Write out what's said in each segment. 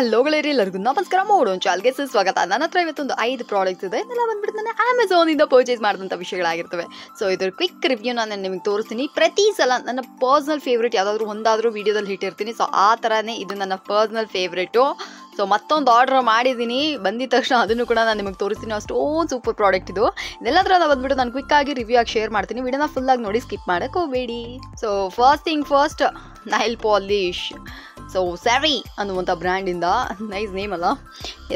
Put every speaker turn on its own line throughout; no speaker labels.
Hello ಗೆಳೆಯರಿ, ಎಲ್ಲರಿಗೂ ನಮಸ್ಕಾರ. ಮಾಡೋಣ ಚಾಲ್ಗೆ ಸ್ವಾಗತ. ನನ್ನ ಹತ್ರ ಇವತ್ತೊಂದು 5 ಪ್ರಾಡಕ್ಟ್ಸ್ ಇದೆ. ಇದೆಲ್ಲ ಬಂದ್ಬಿಟ್ಟು ನಾನು ಅಮೆಝಾನಿಂದ ಪರ್ಚೇಸ್ ಮಾಡಿದಂಥ ವಿಷಯಗಳಾಗಿರ್ತವೆ. ಸೊ ಇದ್ರ ಕ್ವಿಕ್ ರಿವ್ಯೂ ನಾನು ನಿಮಗೆ ತೋರಿಸ್ತೀನಿ. ಪ್ರತಿ ಸಲ ನನ್ನ ಪರ್ಸ್ನಲ್ ಫೇವ್ರೇಟ್ ಯಾವುದಾದ್ರೂ ಒಂದಾದರೂ ವೀಡಿಯೋದಲ್ಲಿ ಇಟ್ಟಿರ್ತೀನಿ. ಸೊ ಆ ಥರನೇ ಇದು ನನ್ನ ಪರ್ಸ್ನಲ್ ಫೇವ್ರೇಟು. ಸೊ ಮತ್ತೊಂದು ಆರ್ಡರ್ ಮಾಡಿದ್ದೀನಿ, ಬಂದಿದ ತಕ್ಷಣ ಅದನ್ನು ಕೂಡ ನಾನು ನಿಮಗೆ ತೋರಿಸ್ತೀನಿ. ಅಷ್ಟೊಂದು ಸೂಪರ್ ಪ್ರಾಡಕ್ಟ್ ಇದು. ಇದೆಲ್ಲದರ ಬಂದ್ಬಿಟ್ಟು ನಾನು ಕ್ವಿಕ್ಕಾಗಿ ರಿವ್ಯೂ ಆಗಿ ಶೇರ್ ಮಾಡ್ತೀನಿ. ವಿಡಿಯೋನ ಫುಲ್ಲಾಗಿ ನೋಡಿ ಸ್ಕಿಪ್ ಮಾಡೋಕ್ಕೆ ಹೋಗಬೇಡಿ. So first nail polish. So sari ಅನ್ನುವಂಥ ಬ್ರ್ಯಾಂಡಿಂದ, ನೈಸ್ ನೇಮ್ ಅಲ್ಲ?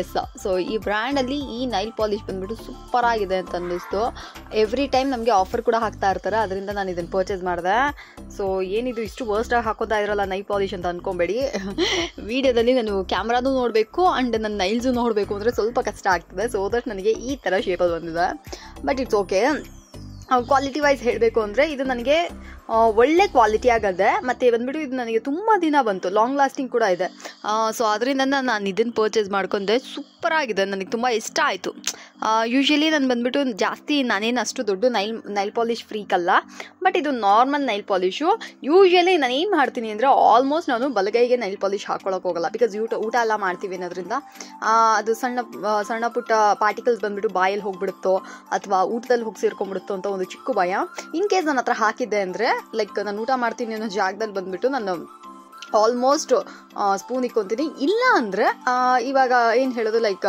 ಎಸ್. ಸೊ ಈ ಬ್ರ್ಯಾಂಡಲ್ಲಿ ಈ ನೈಲ್ ಪಾಲಿಶ್ ಬಂದ್ಬಿಟ್ಟು ಸೂಪರ್ ಆಗಿದೆ ಅಂತ ಅನ್ನಿಸ್ತು. ಎವ್ರಿ ಟೈಮ್ ನಮಗೆ ಆಫರ್ ಕೂಡ ಹಾಕ್ತಾ ಇರ್ತಾರೆ, ಅದರಿಂದ ನಾನು ಇದನ್ನು ಪರ್ಚೇಸ್ ಮಾಡಿದೆ. ಸೊ ಏನಿದು ಇಷ್ಟು ವರ್ಸ್ಟಾಗಿ ಹಾಕೋತಾ ಇರೋಲ್ಲ ನೈಲ್ ಪಾಲಿಶ್ ಅಂತ ಅಂದ್ಕೊಬೇಡಿ. ವಿಡಿಯೋದಲ್ಲಿ ನಾನು ಕ್ಯಾಮ್ರಾನೂ ನೋಡಬೇಕು ಆ್ಯಂಡ್ ನನ್ನ ನೈಲ್ಸು ನೋಡಬೇಕು ಅಂದರೆ ಸ್ವಲ್ಪ ಕಷ್ಟ ಆಗ್ತದೆ. ಸೊ ದಟ್ ನನಗೆ ಈ ಥರ ಶೇಪಲ್ಲಿ ಬಂದಿದೆ. But it's okay. Quality wise ಹೇಳಬೇಕು ಅಂದರೆ ಇದು ನನಗೆ ಒಳ್ಳೆ ಕ್ವಾಲಿಟಿ ಆಗದೆ, ಮತ್ತು ಬಂದ್ಬಿಟ್ಟು ಇದು ನನಗೆ ತುಂಬ ದಿನ ಬಂತು, ಲಾಂಗ್ ಲಾಸ್ಟಿಂಗ್ ಕೂಡ ಇದೆ. ಸೊ ಅದರಿಂದ ನಾನು ಇದನ್ನು ಪರ್ಚೇಸ್ ಮಾಡ್ಕೊಂಡೆ. ಸೂಪರಾಗಿದೆ, ನನಗೆ ತುಂಬ ಇಷ್ಟ ಆಯಿತು. ಯೂಶ್ವಲಿ ನಾನು ಬಂದ್ಬಿಟ್ಟು ಜಾಸ್ತಿ ನಾನೇನು ಅಷ್ಟು ದೊಡ್ಡ ನೈಲ್ ಪಾಲಿಶ್ ಫ್ರೀಕ್ ಅಲ್ಲ, ಬಟ್ ಇದು ನಾರ್ಮಲ್ ನೈಲ್ ಪಾಲಿಶು. ಯೂಶ್ವಲಿ ನಾನು ಏನು ಮಾಡ್ತೀನಿ ಅಂದರೆ ಆಲ್ಮೋಸ್ಟ್ ನಾನು ಬಲಗೈಗೆ ನೈಲ್ ಪಾಲಿಶ್ ಹಾಕ್ಕೊಳಕ್ಕೆ ಹೋಗಲ್ಲ. ಬಿಕಾಸ್ ಊಟ ಎಲ್ಲ ಮಾಡ್ತೀವಿ ಅನ್ನೋದ್ರಿಂದ ಅದು ಸಣ್ಣ ಪುಟ್ಟ ಪಾರ್ಟಿಕಲ್ಸ್ ಬಂದ್ಬಿಟ್ಟು ಬಾಯಲ್ಲಿ ಹೋಗ್ಬಿಡುತ್ತೋ ಅಥವಾ ಊಟದಲ್ಲಿ ಹೋಗಿ ಸೇರ್ಕೊಂಡ್ಬಿಡುತ್ತೋ ಅಂತ ಒಂದು ಚಿಕ್ಕ ಭಯ. ಇನ್ ಕೇಸ್ ನನ್ನ ಹತ್ರ ಹಾಕಿದ್ದೆ ಅಂದರೆ, ಲೈಕ್ ನಾನು ಊಟ ಮಾಡ್ತೀನಿ ಅನ್ನೋ ಜಾಗದಲ್ಲಿ ಬಂದ್ಬಿಟ್ಟು ನಾನು ಆಲ್ಮೋಸ್ಟ್ ಸ್ಪೂನ್ ಇಕ್ಕೊತೀನಿ. ಇಲ್ಲ ಅಂದರೆ ಇವಾಗ ಏನು ಹೇಳೋದು, like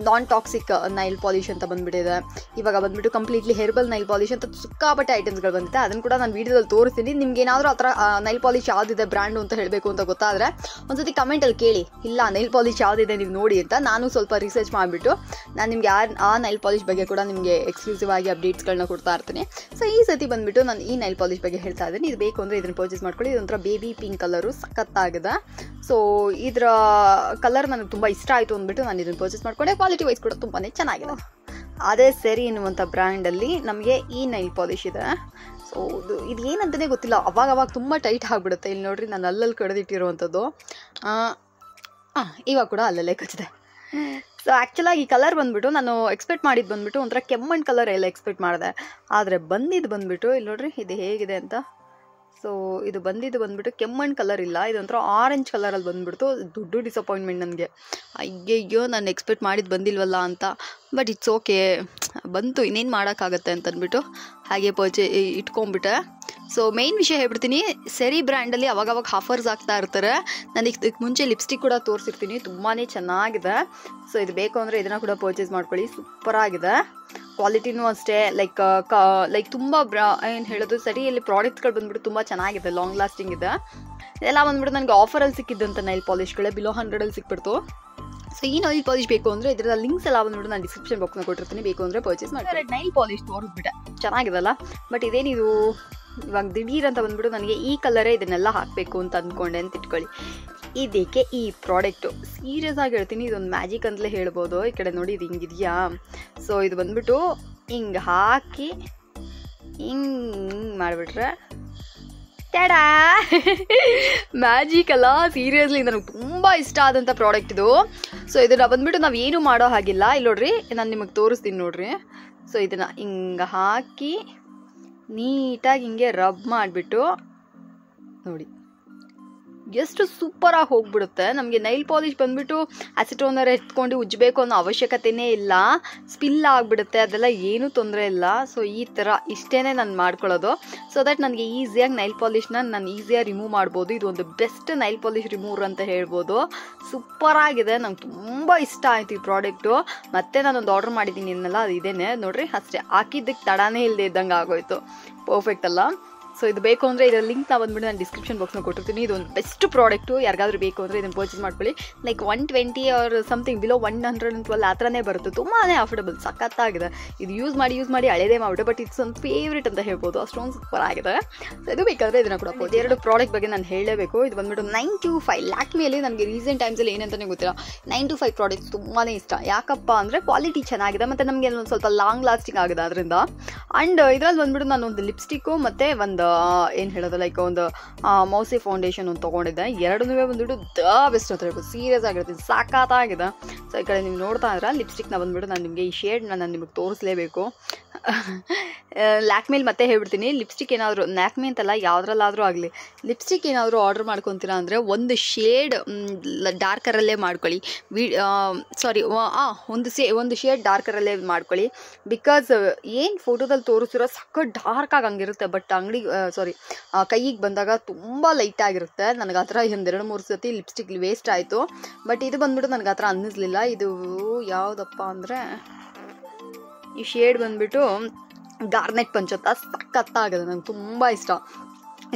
non toxic nail polish ಅಂತ ಬಂದುಬಿಟ್ಟಿದೆ. ಇವಾಗ ಬಂದುಬಿಟ್ಟು ಕಂಪ್ಲೀಟ್ಲಿ ಹೆರ್ಬಲ್ ನೈಲ್ ಪಾಲಿಶ್ ಅಂತ ಸಿಕ್ಕಾಪಟ್ಟೆ ಐಟಮ್ಸ್ಗಳು ಬಂದಿದೆ. ಅದನ್ನು ಕೂಡ ನಾನು ವೀಡಿಯೋದಲ್ಲಿ ತೋರಿಸ್ತೀನಿ. ನಿಮ್ಗೆ ಏನಾದರೂ ಆ ಥರ ನೈಲ್ ಪಾಲಿಶ್ ಯಾವುದಿದೆ ಬ್ರ್ಯಾಂಡು ಅಂತ ಹೇಳಬೇಕು ಅಂತ ಗೊತ್ತಾದರೆ ಒಂದ್ಸತಿ ಕಮೆಂಟಲ್ಲಿ ಕೇಳಿ, ಇಲ್ಲ ನೈಲ್ ಪಾಲಿಶ್ ಯಾವುದಿದೆ ನೀವು ನೋಡಿ ಅಂತ. ನಾನು ಸ್ವಲ್ಪ ರಿಸರ್ಚ್ ಮಾಡಿಬಿಟ್ಟು ನಾನು ನಿಮಗೆ ಆ ನೈಲ್ ಪಾಲಿಶ್ ಬಗ್ಗೆ ಕೂಡ ನಿಮಗೆ ಎಕ್ಸ್ಕ್ಲೂಸಿವ್ ಆಗಿ ಅಪ್ಡೇಟ್ಸ್ಗಳನ್ನ ಕೊಡ್ತಾ ಇರ್ತೀನಿ. ಸೊ ಈ ಸತಿ ಬಂದುಬಿಟ್ಟು ನಾನು ಈ ನೈಲ್ ಪಾಲಿಶ್ ಬಗ್ಗೆ ಹೇಳ್ತಾ ಇದ್ದೀನಿ. ಇದು ಬೇಕು ಅಂದರೆ ಇದನ್ನು ಪರ್ಚೇಸ್ ಮಾಡ್ಕೊಳ್ಳಿ. ಇದೊಂಥರ ಬೇಬಿ ಪಿಂಕ್ ಕಲರು, ಸಖತ್ತಾಗಿದೆ. ಸೊ ಇದರ ಕಲರ್ ನನಗೆ ತುಂಬ ಇಷ್ಟ ಆಯಿತು ಅಂದ್ಬಿಟ್ಟು ನಾನು ಇದನ್ನು ಪರ್ಚೇಸ್ ಮಾಡ್ಕೊಂಡೆ. ಕ್ವಾಲಿಟಿ ವೈಸ್ ಕೂಡ ತುಂಬಾ ಚೆನ್ನಾಗಿದೆ. ಅದೇ ಸರಿ ಎನ್ನುವಂಥ ಬ್ರ್ಯಾಂಡಲ್ಲಿ ನಮಗೆ ಈ ನೈಲ್ ಪಾಲಿಶ್ ಇದೆ. ಸೊ ಇದು ಏನಂತಲೇ ಗೊತ್ತಿಲ್ಲ, ಅವಾಗ ತುಂಬ ಟೈಟ್ ಆಗಿಬಿಡುತ್ತೆ. ಇಲ್ಲಿ ನೋಡ್ರಿ, ನಾನು ಅಲ್ಲಲ್ಲಿ ಕಡ್ದಿಟ್ಟಿರುವಂಥದ್ದು. ಇವಾಗ ಕೂಡ ಅಲ್ಲಲ್ಲೇ ಕಚ್ಚಿದೆ. ಸೊ ಆ್ಯಕ್ಚುಲಾಗಿ ಈ ಕಲರ್ ಬಂದುಬಿಟ್ಟು ನಾನು ಎಕ್ಸ್ಪೆಕ್ಟ್ ಮಾಡಿದ್ದು ಬಂದುಬಿಟ್ಟು ಒಂಥರ ಕೆಮ್ಮಣ್ಣು ಕಲರ್ ಎಲ್ಲ ಎಕ್ಸ್ಪೆಕ್ಟ್ ಮಾಡಿದೆ. ಆದರೆ ಬಂದಿದ್ದು ಬಂದುಬಿಟ್ಟು ಇಲ್ಲಿ ನೋಡ್ರಿ, ಇದು ಹೇಗಿದೆ ಅಂತ. ಸೊ ಇದು ಬಂದುಬಿಟ್ಟು ಕೆಮ್ಮಣ್ಣು ಕಲರ್ ಇಲ್ಲ, ಇದೊಂಥರ ಆರೆಂಜ್ ಕಲರಲ್ಲಿ ಬಂದುಬಿಡ್ತು. ದೊಡ್ಡ ಡಿಸಪಾಯಿಂಟ್ಮೆಂಟ್ ನನಗೆ. ಅಯ್ಯಯ್ಯೋ, ನಾನು ಎಕ್ಸ್ಪೆಕ್ಟ್ ಮಾಡಿದ್ದು ಬಂದಿಲ್ವಲ್ಲ ಅಂತ. ಬಟ್ ಇಟ್ಸ್ ಓಕೆ, ಬಂತು, ಇನ್ನೇನು ಮಾಡೋಕ್ಕಾಗತ್ತೆ ಅಂತ ಅಂದ್ಬಿಟ್ಟು ಹಾಗೆ ಇಟ್ಕೊಂಡ್ಬಿಟ್ಟೆ. ಸೊ ಮೇಯ್ನ್ ವಿಷಯ ಹೇಳ್ಬಿಡ್ತೀನಿ, ಸೆರಿ ಬ್ರ್ಯಾಂಡಲ್ಲಿ ಅವಾಗವಾಗ ಆಫರ್ಸ್ ಆಗ್ತಾ ಇರ್ತಾರೆ. ನಾನು ಇದಕ್ಕೆ ಮುಂಚೆ ಲಿಪ್ಸ್ಟಿಕ್ ಕೂಡ ತೋರಿಸಿರ್ತೀನಿ, ತುಂಬಾ ಚೆನ್ನಾಗಿದೆ. ಸೊ ಇದು ಬೇಕು ಅಂದರೆ ಇದನ್ನು ಕೂಡ ಪರ್ಚೇಸ್ ಮಾಡ್ಕೊಳ್ಳಿ, ಸೂಪರಾಗಿದೆ. ಕ್ವಾಲಿಟಿನೂ ಅಷ್ಟೇ, ಲೈಕ್ ತುಂಬ ಏನು ಹೇಳೋದು, ಸರಿಯಲ್ಲಿ ಪ್ರಾಡಕ್ಟ್ಸ್ಗಳು ಬಂದ್ಬಿಟ್ಟು ತುಂಬ ಚೆನ್ನಾಗಿದೆ, ಲಾಂಗ್ ಲಾಸ್ಟಿಂಗ್ ಇದೆ. ಇದೆಲ್ಲ ಬಂದ್ಬಿಟ್ಟು ನನಗೆ ಆಫರಲ್ಲಿ ಸಿಕ್ಕಿದ್ದಂಥ ನೈಲ್ ಪಾಲಿಶ್ಗಳೇ ಬಿಲೋ 100 ಸಿಕ್ಬಿಡ್ತು. ಸೊ ಈ ನೈಲ್ ಪಾಲಿಶ್ ಬೇಕು ಅಂದರೆ ಇದರ ಲಿಂಕ್ಸ್ ಎಲ್ಲ ಬಂದ್ಬಿಟ್ಟು ನಾನು ಡಿಸ್ಕ್ರಿಪ್ಷನ್ ಬಾಕ್ಸ್ನ ಕೊಟ್ಟಿರ್ತೀನಿ, ಬೇಕು ಅಂದರೆ ಪರ್ಚೇಸ್ ಮಾಡಿ. ನೈಲ್ ಪಾಲಿಶ್ ತೋರಿಸ್ಬಿಟ್ಟೆ, ಚೆನ್ನಾಗಿದೆಲ್ಲ. ಬಟ್ ಇದೇನಿದು ಇವಾಗ ದಿಢೀರ್ ಅಂತ ಬಂದ್ಬಿಟ್ಟು ನನಗೆ ಈ ಕಲರೇ ಇದನ್ನೆಲ್ಲ ಹಾಕಬೇಕು ಅಂತ ಅಂದ್ಕೊಂಡೆ ಅಂತ ಇಟ್ಕೊಳ್ಳಿ. ಇದಕ್ಕೆ ಈ ಪ್ರಾಡಕ್ಟು ಸೀರಿಯಸ್ ಆಗಿ ಹೇಳ್ತೀನಿ, ಇದೊಂದು ಮ್ಯಾಜಿಕ್ ಅಂತಲೇ ಹೇಳ್ಬೋದು. ಈ ಕಡೆ ನೋಡಿ, ಇದು ಹಿಂಗಿದೆಯಾ. ಸೊ ಇದು ಬಂದ್ಬಿಟ್ಟು ಹಿಂಗೆ ಹಾಕಿ ಹಿಂಗೆ ಮಾಡಿಬಿಟ್ರೆ ಟ್ಯಾಡಾ, ಮ್ಯಾಜಿಕ್ ಅಲ್ಲ, ಸೀರಿಯಸ್ಲಿ ನನಗೆ ತುಂಬ ಇಷ್ಟ ಆದಂಥ ಪ್ರಾಡಕ್ಟ್ ಇದು. ಸೊ ಇದನ್ನು ಬಂದ್ಬಿಟ್ಟು ನಾವು ಏನು ಮಾಡೋ ಹಾಗಿಲ್ಲ. ಇಲ್ಲಿ ನೋಡ್ರಿ, ನಾನು ನಿಮಗೆ ತೋರಿಸ್ತೀನಿ ನೋಡ್ರಿ. ಸೊ ಇದನ್ನು ಹಿಂಗೆ ಹಾಕಿ ನೀಟಾಗಿ ಹಿಂಗೆ ರಬ್ ಮಾಡಿಬಿಟ್ಟು ನೋಡಿ, ಎಷ್ಟು ಸೂಪರಾಗಿ ಹೋಗ್ಬಿಡುತ್ತೆ. ನಮಗೆ ನೈಲ್ ಪಾಲಿಶ್ ಬಂದುಬಿಟ್ಟು ಆಸಿಟೋನರ್ ಎತ್ಕೊಂಡು ಉಜ್ಜಬೇಕು ಅನ್ನೋ ಅವಶ್ಯಕತೆಯೇ ಇಲ್ಲ, ಸ್ಪಿಲ್ ಆಗಿಬಿಡುತ್ತೆ, ಅದೆಲ್ಲ ಏನೂ ತೊಂದರೆ ಇಲ್ಲ. ಸೊ ಈ ಥರ ಇಷ್ಟೇ ನಾನು ಮಾಡ್ಕೊಳ್ಳೋದು. ಸೊ ದಟ್ ನನಗೆ ಈಸಿಯಾಗಿ ನೈಲ್ ಪಾಲಿಶ್ನ ನಾನು ಈಸಿಯಾಗಿ ರಿಮೂವ್ ಮಾಡ್ಬೋದು. ಇದು ಒಂದು ಬೆಸ್ಟ್ ನೈಲ್ ಪಾಲಿಶ್ ರಿಮೂವರ್ ಅಂತ ಹೇಳ್ಬೋದು. ಸೂಪರಾಗಿದೆ, ನಂಗೆ ತುಂಬ ಇಷ್ಟ ಆಯಿತು ಈ ಪ್ರಾಡಕ್ಟು. ಮತ್ತೆ ನಾನೊಂದು ಆರ್ಡರ್ ಮಾಡಿದ್ದೀನಿ ಅನ್ನಲ್ಲ, ಅದು ಇದೇನೆ ನೋಡ್ರಿ, ಅಷ್ಟೇ. ಹಾಕಿದ್ದಕ್ಕೆ ತಡಾನೇ ಇಲ್ಲದೆ ಇದ್ದಂಗೆ ಆಗೋಯ್ತು. ಪರ್ಫೆಕ್ಟ್ ಅಲ್ಲ? ಸೊ ಇದು ಬೇಕು ಅಂದರೆ ಇದರ ಲಿಂಕ್ ಬಂದ್ಬಿಟ್ಟು ನಾನು ಡಿಸ್ಕ್ರಿಪ್ಷನ್ ಬಾಕ್ಸ್ನ ಕೊಟ್ಟಿರ್ತೀನಿ. ಇದೊಂದು ಬೆಸ್ಟ್ ಪ್ರಾಡಕ್ಟು, ಯಾರಿಗಾದ್ರೂ ಬೇಕು ಅಂದರೆ ಇದನ್ನು ಪರ್ಚೇಸ್ ಮಾಡ್ಕೊಳ್ಳಿ. ಲೈಕ್ 120 ಆರ್ ಸಮಥಿಂಗ್, ಬಿಲೋ 112 ಆ ಥರನೇ ಬರುತ್ತೆ. ತುಂಬಾ ಅಫೋರ್ಡಬಲ್, ಸಖತ್ತಾಗಿದೆ. ಇದು ಯೂಸ್ ಮಾಡಿ ಹಳೇದೇ ಮಾಡಿಬಿಟ್ಟೆ, ಬಟ್ ಇಟ್ಸ್ ಒಂದು ಫೇವ್ರೇಟ್ ಅಂತ ಹೇಳ್ಬೋದು, ಅಷ್ಟೊಂದು ಸೂಪರ್ ಆಗಿದೆ. ಸೊ ಇದು ಬೇಕಾದರೆ ಇದನ್ನು ಕೂಡ ಹೋಗ್ಬೋದು. 2 ಪ್ರಾಡಕ್ಟ್ ಬಗ್ಗೆ ನಾನು ಹೇಳಲೇಬೇಕು. ಇದು ಬಂದ್ಬಿಟ್ಟು 925 ಲ್ಯಾಕ್ ಮೇಲೆ. ನನಗೆ ರೀಸೆಂಟ್ ಟೈಮ್ಸಲ್ಲಿ ಏನಂತಲೇ ಗೊತ್ತಿಲ್ಲ, 925 ಪ್ರಾಡಕ್ಟ್ಸ್ ತುಂಬಾ ಇಷ್ಟ. ಯಾಕಪ್ಪ ಅಂದರೆ ಕ್ವಾಲಿಟಿ ಚೆನ್ನಾಗಿದೆ, ಮತ್ತು ನಮಗೆ ಒಂದು ಸ್ವಲ್ಪ ಲಾಂಗ್ ಲಾಸ್ಟಿಂಗ್ ಆಗಿದೆ ಅದರಿಂದ. ಆ್ಯಂಡ್ ಇದರಲ್ಲಿ ಬಂದ್ಬಿಟ್ಟು ನಾನು ಒಂದು ಲಿಪ್ಸ್ಟಿಕ್ಕು ಮತ್ತು ಒಂದು ಏನು ಹೇಳೋದು, ಲೈಕ್ ಒಂದು ಮೌಸಿ ಫೌಂಡೇಶನ್ ಒಂದು ತೊಗೊಂಡಿದ್ದೆ. ಎರಡೂ ಬಂದ್ಬಿಟ್ಟು ದ ಬೆಸ್ಟ್ ಅಂತ ಹೇಳ್ಬೋದು, ಸೀರಿಯಸ್ ಆಗಿರುತ್ತೆ, ಸಾಕಾಗಿದೆ. ಸೊ ಈ ಕಡೆ ನೀವು ನೋಡ್ತಾ ಇದ್ರೆ ಲಿಪ್ಸ್ಟಿಕ್ನ ಬಂದ್ಬಿಟ್ಟು ನಾನು ನಿಮಗೆ ಈ ಶೇಡ್ನ ನಾನು ನಿಮಗೆ ತೋರಿಸಲೇಬೇಕು. ಲ್ಯಾಕ್ಮೇಲಿ ಮತ್ತೆ ಹೇಳ್ಬಿಡ್ತೀನಿ, ಲಿಪ್ಸ್ಟಿಕ್ ಏನಾದರೂ ಲ್ಯಾಕ್ಮೆ ಅಂತಲ್ಲ ಯಾವುದ್ರಲ್ಲಾದರೂ ಆಗಲಿ ಲಿಪ್ಸ್ಟಿಕ್ ಏನಾದರೂ ಆರ್ಡ್ರ್ ಮಾಡ್ಕೊತೀರಾ ಅಂದರೆ ಒಂದು ಶೇಡ್ ಡಾರ್ಕರಲ್ಲೇ ಮಾಡ್ಕೊಳ್ಳಿ. ಒಂದು ಶೇಡ್ ಡಾರ್ಕರಲ್ಲೇ ಮಾಡ್ಕೊಳ್ಳಿ. ಬಿಕಾಸ್ ಏನು ಫೋಟೋದಲ್ಲಿ ತೋರಿಸಿರೋ ಸಕ್ಕ ಡಾರ್ಕಾಗಿ ಹಂಗಿರುತ್ತೆ, ಬಟ್ ಕೈಗೆ ಬಂದಾಗ ತುಂಬ ಲೈಟಾಗಿರುತ್ತೆ. ನನಗೆ ಆ ಥರ ಒಂದು 2-3 ಸತಿ ಲಿಪ್ಸ್ಟಿಕ್ ವೇಸ್ಟ್ ಆಯಿತು. ಬಟ್ ಇದು ಬಂದ್ಬಿಟ್ಟು ನನಗೆ ಆ ಥರ ಅನ್ನಿಸ್ಲಿಲ್ಲ. ಇದು ಯಾವುದಪ್ಪ ಅಂದರೆ ಈ ಶೇಡ್ ಬಂದ್ಬಿಟ್ಟು ಗಾರ್ನೆಟ್ ಪಂಚತ್ತ, ಸಖತ್ತಾಗಿದೆ, ನಂಗೆ ತುಂಬ ಇಷ್ಟ.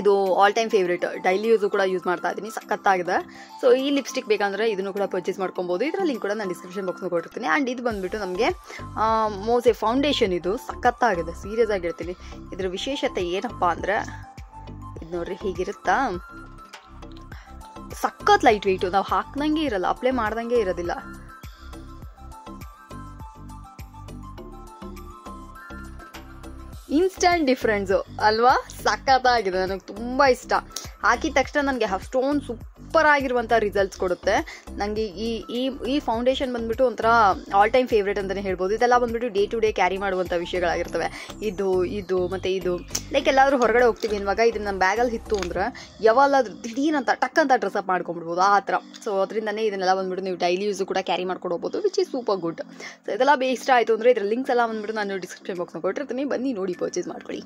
ಇದು all time favourite, daily use ಕೂಡ ಯೂಸ್ ಮಾಡ್ತಾ ಇದ್ದೀನಿ, ಸಖತ್ತಾಗಿದೆ. ಸೊ ಈ ಲಿಪ್ಸ್ಟಿಕ್ ಬೇಕಂದರೆ ಇದನ್ನು ಕೂಡ ಪರ್ಚೇಸ್ ಮಾಡ್ಕೊಬೋದು. ಇದರ ಲಿಂಕ್ ಕೂಡ ನಾನು ಡಿಸ್ಕ್ರಿಪ್ಷನ್ ಬಾಕ್ಸ್ನ ಕೊಟ್ಟಿರ್ತೀನಿ. ಆ್ಯಂಡ್ ಇದು ಬಂದುಬಿಟ್ಟು ನಮಗೆ ಮೋಸೆ ಫೌಂಡೇಶನ್, ಇದು ಸಖತ್ತಾಗಿದೆ, ಸೀರಿಯಸ್ ಆಗಿ ಹೇಳ್ತೀನಿ. ಇದರ ವಿಶೇಷತೆ ಏನಪ್ಪ ಅಂದರೆ ಇದು ನೋಡ್ರಿ ಹೀಗಿರುತ್ತಾ, ಸಖತ್ ಲೈಟ್ ವೆಯ್ಟು, ನಾವು ಹಾಕ್ದಂಗೆ ಇರಲ್ಲ, ಅಪ್ಲೈ ಮಾಡ್ದಂಗೆ ಇರೋದಿಲ್ಲ. ಇನ್ಸ್ಟಂಟ್ ಡಿಫ್ರೆನ್ಸು ಅಲ್ವಾ, ಸಖತ್ತಾಗಿದೆ, ನನಗೆ ತುಂಬ ಇಷ್ಟ. ಹಾಕಿದ ತಕ್ಷಣ ನನಗೆ ಅಷ್ಟೊಂದು ಸೂಪರ್ ಆಗಿರುವಂಥ ರಿಸಲ್ಟ್ಸ್ ಕೊಡುತ್ತೆ. ನನಗೆ ಈ ಫೌಂಡೇಶನ್ ಬಂದ್ಬಿಟ್ಟು ಒಂಥರ ಆಲ್ ಟೈಮ್ ಫೇವ್ರೇಟ್ ಅಂತಲೇ ಹೇಳ್ಬೋದು. ಇದೆಲ್ಲ ಬಂದ್ಬಿಟ್ಟು ಡೇ ಟು ಡೇ ಕ್ಯಾರಿ ಮಾಡುವಂಥ ವಿಷಯಗಳಾಗಿರ್ತವೆ. ಇದು ಮತ್ತು ಇದು ಲೈಕ್ ಎಲ್ಲಾದರೂ ಹೊರಗಡೆ ಹೋಗ್ತೀವಿ ಅನ್ನುವಾಗ ಇದನ್ನು ನಮ್ಮ ಬ್ಯಾಗಲ್ಲಿ ಇತ್ತು ಅಂದರೆ ಯಾವಾಗಾದ್ರೂ ದಿಢೀರಂತ ಟಕ್ ಅಂತ ಡ್ರೆಸ್ಅಪ್ ಮಾಡ್ಕೊಂಡ್ಬಿಡ್ಬೋದು ಆ ಥರ. ಸೊ ಅದರಿಂದನೇ ಇದನ್ನೆಲ್ಲ ಬಂದ್ಬಿಟ್ಟು ನೀವು ಡೈಲಿ ಯೂಸು ಕೂಡ ಕ್ಯಾರಿ ಮಾಡ್ಕೊಂಡು ಹೋಗ್ಬೋದು, which is super good. So ಇದೆಲ್ಲ ಇಷ್ಟ ಆಯಿತು ಅಂದರೆ ಇದರ ಲಿಂಕ್ಸ್ ಎಲ್ಲ ಬಂದ್ಬಿಟ್ಟು ನಾನು ಡಿಸ್ಕ್ರಿಪ್ಷನ್ ಬಾಕ್ಸ್ನ ಕೊಟ್ಟಿರ್ತೀನಿ, ಬನ್ನಿ ನೋಡಿ ಪರ್ಚೇಸ್ ಮಾಡ್ಕೊಳ್ಳಿ.